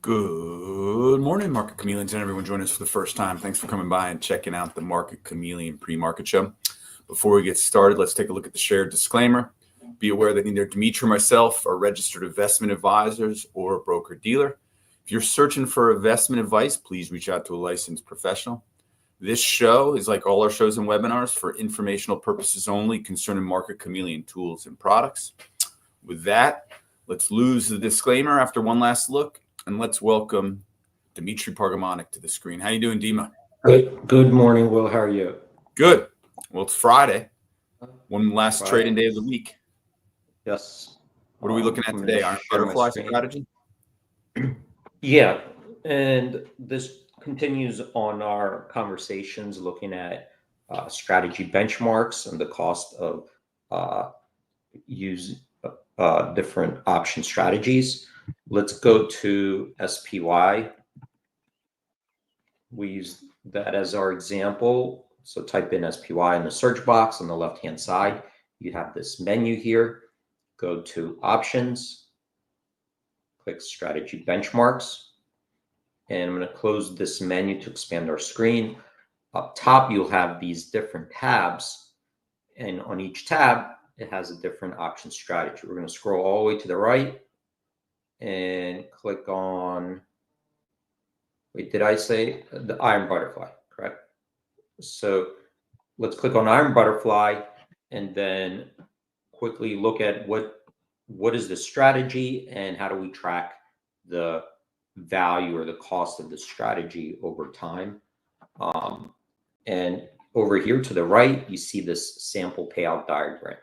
Good morning, Market Chameleons, and everyone joining us for the first time. Thanks for coming by and checking out the Market Chameleon pre-market show. Before we get started, let's take a look at the shared disclaimer. Be aware that neither Dimitri or myself are registered investment advisors or a broker-dealer. If you're searching for investment advice, please reach out to a licensed professional. This show is like all our shows and webinars for informational purposes only concerning Market Chameleon tools and products. With that, let's lose the disclaimer after one last look. And let's welcome Dimitri Pargamonic to the screen. How you doing, Dima? Good morning, Will. How are you? Good. Well, it's Friday. One last trading day of the week. Yes. What are we looking at today? Iron butterfly strategy? Yeah. And this continues on our conversations looking at strategy benchmarks and the cost of use different option strategies. Let's go to SPY. We use that as our example. So type in SPY in the search box on the left-hand side. You have this menu here. Go to options, click strategy benchmarks. And I'm going to close this menu to expand our screen. Up top, you'll have these different tabs. And on each tab, it has a different option strategy. We're going to scroll all the way to the right and click on, wait, did I say the iron butterfly, correct? So let's click on iron butterfly and then quickly look at what is the strategy and how do we track the value or the cost of the strategy over time. And over here to the right, you see this sample payout diagram.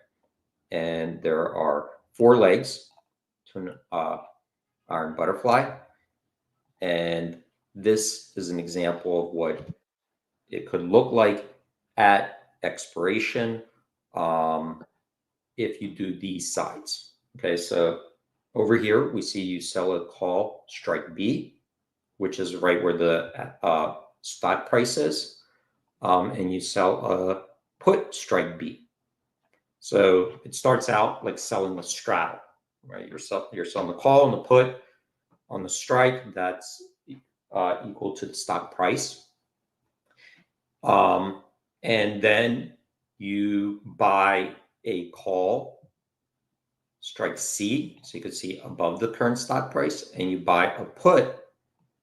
And there are 4 legs to an iron butterfly. And this is an example of what it could look like at expiration if you do these sides. Okay, so over here, we see you sell a call strike B, which is right where the stock price is. And you sell a put strike B. So it starts out like selling a straddle, right? You're selling the call and the put on the strike that's equal to the stock price. And then you buy a call strike C, so you can see above the current stock price, and you buy a put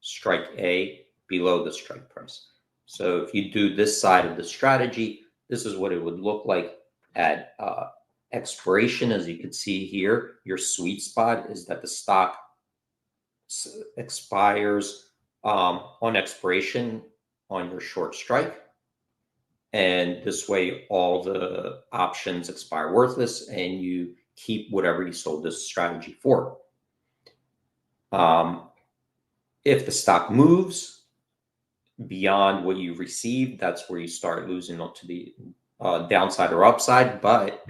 strike A below the strike price. So if you do this side of the strategy, this is what it would look like at expiration. As you can see here, your sweet spot is that the stock expires on expiration on your short strike. And this way, all the options expire worthless and you keep whatever you sold this strategy for. If the stock moves beyond what you received, that's where you start losing to the downside or upside. But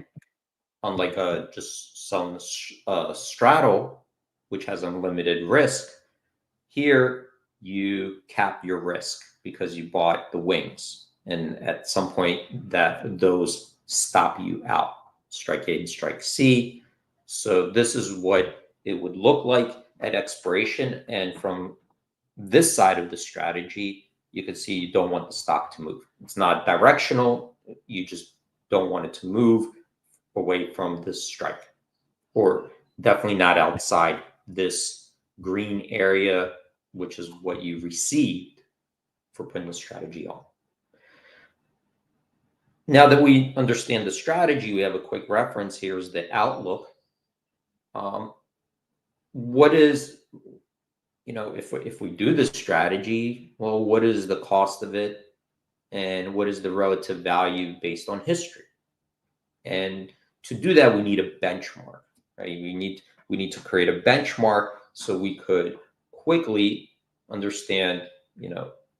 unlike just selling a straddle, which has unlimited risk, here you cap your risk because you bought the wings. And at some point those stop you out, strike A and strike C. So this is what it would look like at expiration. And from this side of the strategy, you can see you don't want the stock to move. It's not directional. You just don't want it to move away from this strike, or definitely not outside this green area, which is what you received for putting the strategy on. Now that we understand the strategy, we have a quick reference. Here's the outlook. What is, if we do this strategy, well, what is the cost of it? And what is the relative value based on history? And to do that, we need a benchmark, right? We need to create a benchmark so we could quickly understand,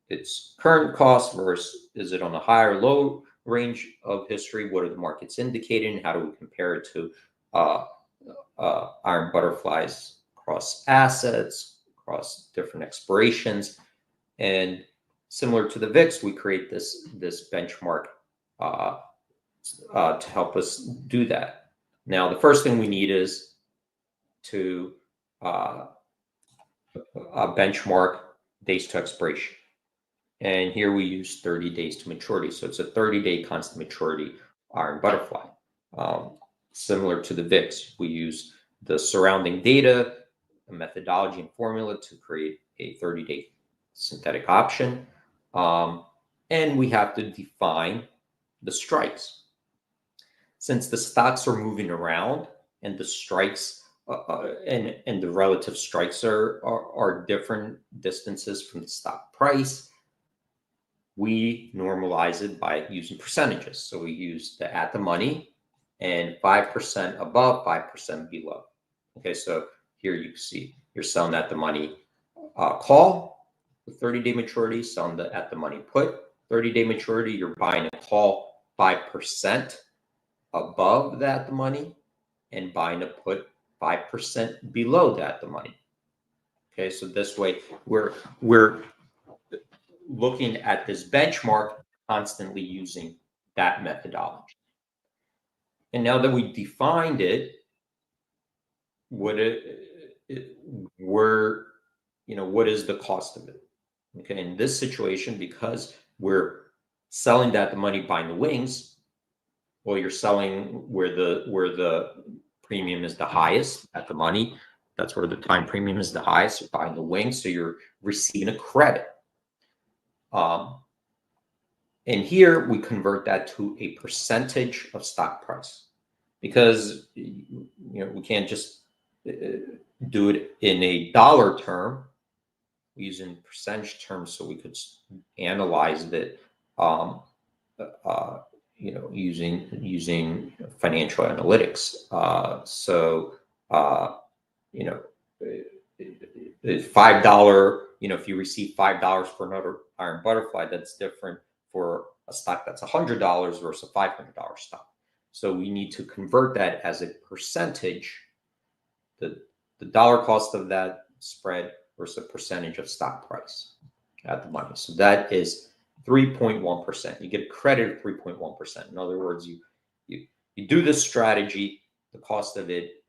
its current cost versus is it on a high or low range of history? What are the markets indicating? How do we compare it to iron butterflies across assets, across different expirations? And similar to the VIX, we create this benchmark to help us do that. Now, the first thing we need is to benchmark days to expiration. And here we use 30 days to maturity. So it's a 30-day constant maturity iron butterfly. Similar to the VIX, we use the surrounding data, a methodology and formula to create a 30-day synthetic option. And we have to define the strikes. Since the stocks are moving around and the strikes and the relative strikes are different distances from the stock price, we normalize it by using percentages. So we use the at the money and 5% above, 5% below. Okay, so here you see you're selling at the money call with 30-day maturity, selling the at the money put 30-day maturity. You're buying a call 5% above the at the money and buying a put 5% below the at the money. Okay, so this way we're looking at this benchmark constantly using that methodology. And now that we defined it, what is the cost of it? Okay, in this situation, because we're selling that the money buying the wings, well, you're selling where the premium is the highest at the money. That's where the time premium is the highest. You're buying the wings, so you're receiving a credit. And here we convert that to a percentage of stock price, because we can't just do it in a dollar term. We use in percentage terms, so we could analyze it. Using financial analytics. $5. If you receive $5 for another iron butterfly, that's different for a stock that's $100 versus a $500 stock. So we need to convert that as a percentage, the dollar cost of that spread versus a percentage of stock price at the money. So that is 3.1%. You get credit of 3.1%. In other words, you do this strategy, the cost of it,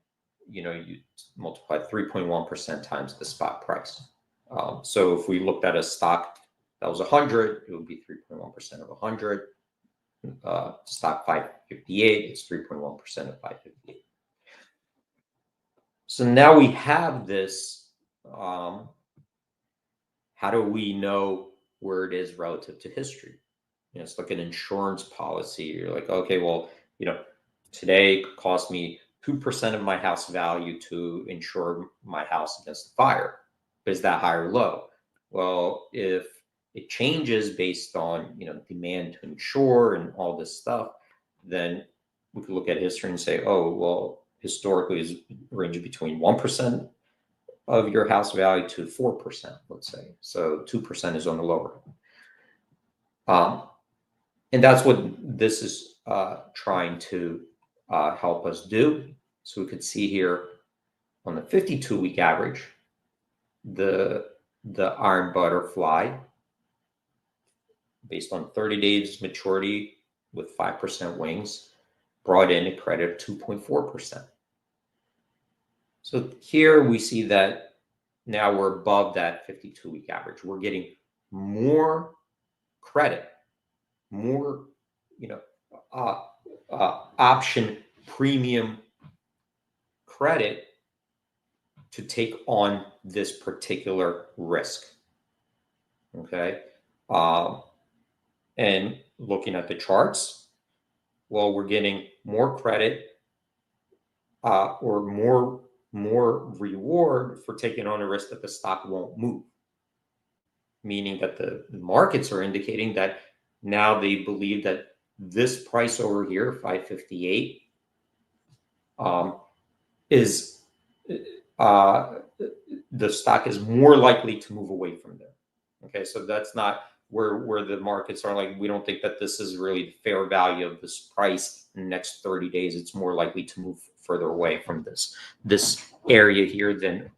you multiply 3.1% times the spot price. So if we looked at a stock that was 100, it would be 3.1% of 100. Stock 558, it's 3.1% of 558. So now we have this. How do we know where it is relative to history? It's like an insurance policy. You're like, okay, well, today it cost me 2% of my house value to insure my house against fire. But is that high or low? Well, if it changes based on demand to insure and all this stuff, then we could look at history and say, oh, well, historically it's ranged between 1% of your house value to 4%, let's say. So 2% is on the lower end. And that's what this is trying to help us do. So we could see here on the 52-week average, the iron butterfly, based on 30 days maturity with 5% wings, brought in a credit of 2.4%. So here we see that now we're above that 52-week average. We're getting more credit, more option premium credit to take on this particular risk. Okay. And looking at the charts, well, we're getting more credit or more reward for taking on a risk that the stock won't move. Meaning that the markets are indicating that now they believe that this price over here, 558, is the stock is more likely to move away from there. Okay, so that's not where the markets are like, we don't think that this is really the fair value of this price in the next 30 days. It's more likely to move further away from this area here than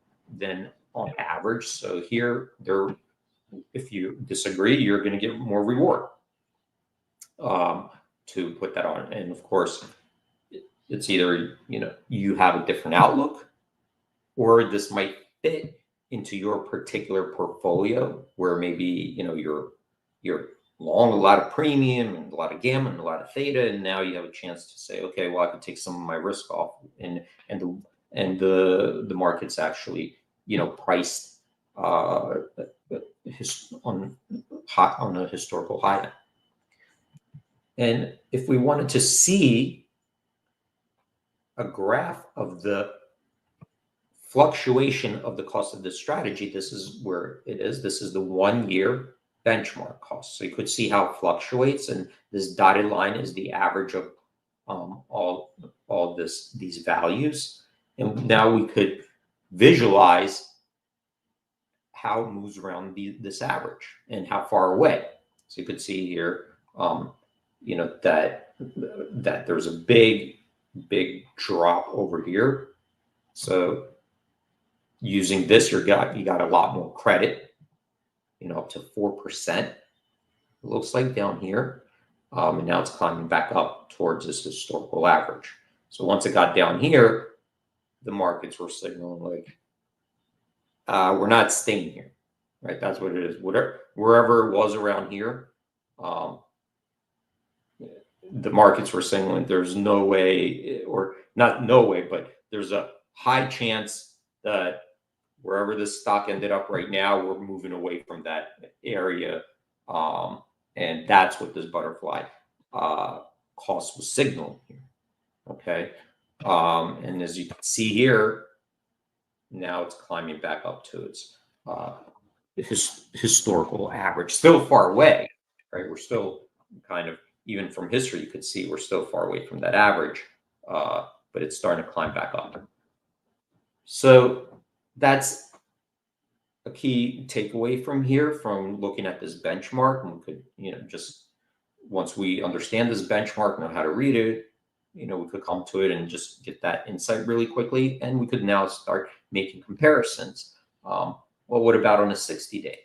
on average. So here, if you disagree, you're going to get more reward to put that on. And of course, it's either you have a different outlook, or this might fit into your particular portfolio, where maybe you're long a lot of premium and a lot of gamma and a lot of theta, and now you have a chance to say, okay, well, I can take some of my risk off, and the market's actually priced on a historical high. And if we wanted to see a graph of the fluctuation of the cost of this strategy, this is where it is. This is the 1 year benchmark cost. So you could see how it fluctuates, and this dotted line is the average of all these values. And now we could visualize how it moves around this average and how far away. So you could see here, that there's a big drop over here. So using this, you got a lot more credit, up to 4%. It looks like down here, and now it's climbing back up towards this historical average. So once it got down here, the markets were signaling like, we're not staying here, right? That's what it is. Wherever it was around here, the markets were signaling there's no way, or not no way, but there's a high chance that wherever this stock ended up right now, we're moving away from that area. And that's what this butterfly cost was signaling here. Okay. And as you can see here, now it's climbing back up to its historical average. Still far away, right? We're still kind of, even from history, you could see we're still far away from that average, but it's starting to climb back up. So that's a key takeaway from here, from looking at this benchmark. And we could, just once we understand this benchmark, know how to read it, we could come to it and just get that insight really quickly. And we could now start making comparisons. Well, what about on a 60-day?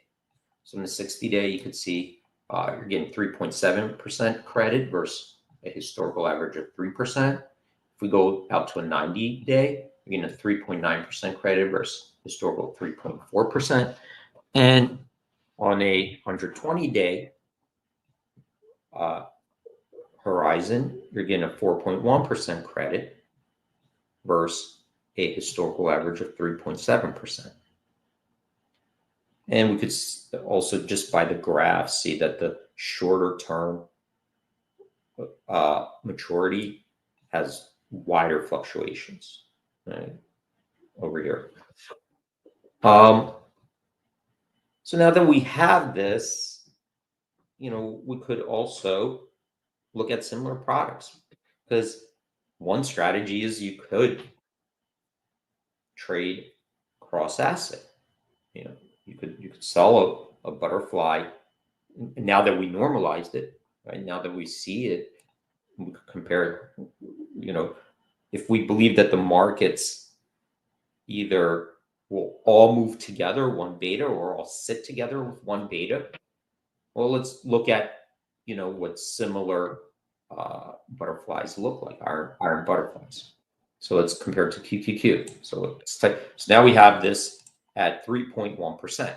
So in the 60-day, you could see you're getting 3.7% credit versus a historical average of 3%. If we go out to a 90-day, you're getting a 3.9% credit versus historical 3.4%. And on a 120-day horizon, you're getting a 4.1% credit versus a historical average of 3.7%. And we could also, just by the graph, see that the shorter term maturity has wider fluctuations, right, over here. So now that we have this, we could also look at similar products, because one strategy is you could trade cross asset. You could sell a butterfly. Now that we normalized it, right? Now that we see it, we could compare it. If we believe that the markets either will all move together, one beta, or all sit together with one beta, well, let's look at what similar butterflies look like, iron butterflies. So let's compare it to QQQ. So now we have this at 3.1%,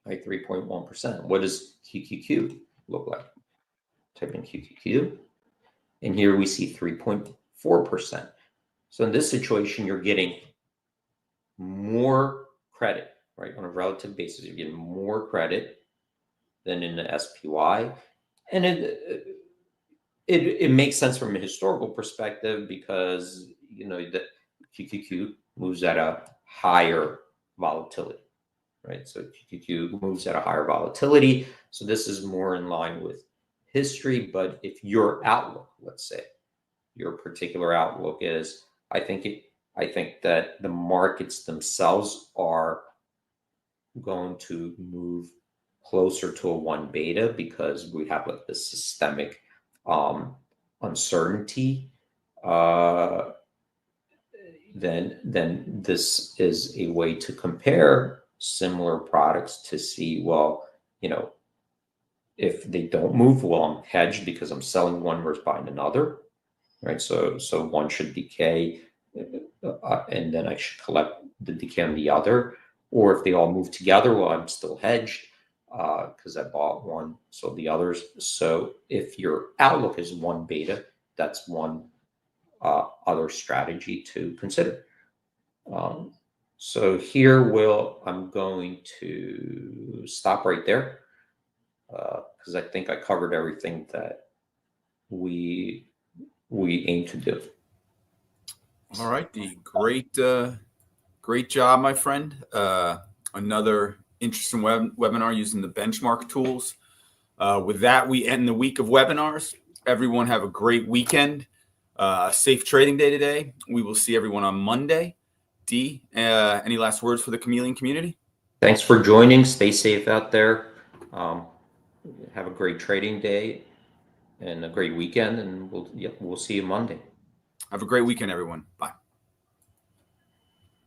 right? 3.1%. What does QQQ look like? Type in QQQ, and here we see 3.4%. So in this situation, you're getting more credit, right? On a relative basis, you're getting more credit than in the SPY. And it makes sense from a historical perspective, because the QQQ moves at a higher volatility, right? So QQQ moves at a higher volatility. So this is more in line with history. But if your outlook, let's say your particular outlook is, I think that the markets themselves are going to move closer to a 1 beta, because we have like this systemic uncertainty, then this is a way to compare similar products to see, well, if they don't move, well, I'm hedged because I'm selling one versus buying another, right? So one should decay, and then I should collect the decay on the other. or if they all move together, well, I'm still hedged because I bought one, sold the others. So if your outlook is one beta, that's one other strategy to consider. So here I'm going to stop right there because I think I covered everything that we aim to do. All right, D. Great job, my friend. Another interesting webinar using the benchmark tools. With that, we end the week of webinars. Everyone have a great weekend. Safe trading day today. We will see everyone on Monday. D, any last words for the Chameleon community? Thanks for joining. Stay safe out there. Have a great trading day and a great weekend, and we'll see you Monday. Have a great weekend, everyone. Bye.